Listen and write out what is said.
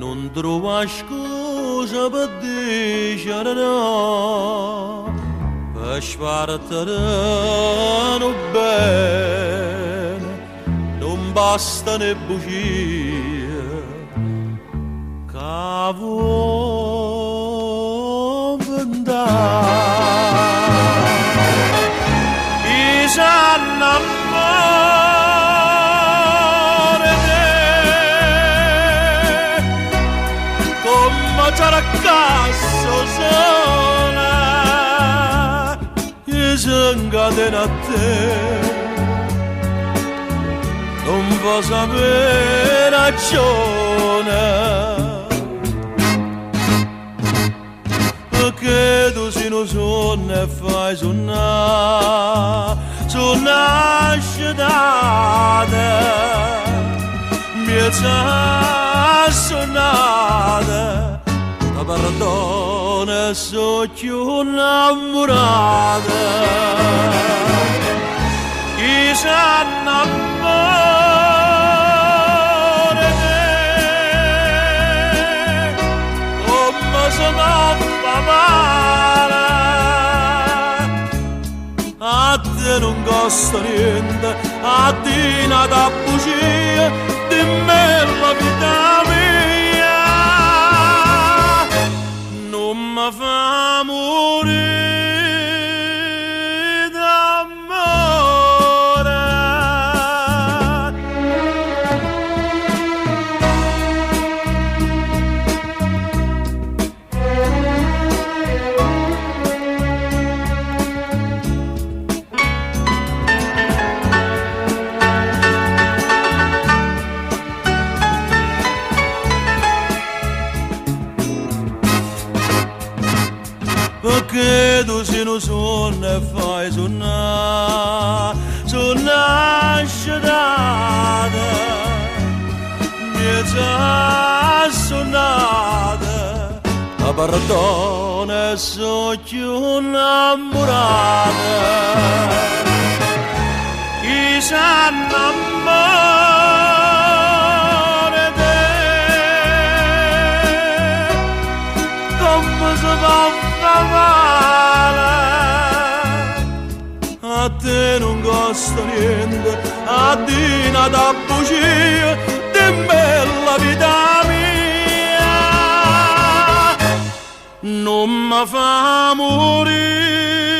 non trova scusa per dire no, per spartare non bene, non basta ne bugie, che vuoi vendare. I sanno Ciaraccasso sola e s'encadena a te, non va sapere ragione, perché tu si non suona e fai suonare scetate, miezza suonate. Perdona, so più innamorata, chi sa innamora te, come se non fa male, a te non costa niente, a te nata bugia, di me la vita mia. Ma fa morire d'amore. Perché tu si non suona e fai suonare scetate, miezza suonate, ma perdona so più innamorata, chi sa innamora te, come se va male, a te non costa niente, a te nata bugia, di me la vita mia, non mi fa morire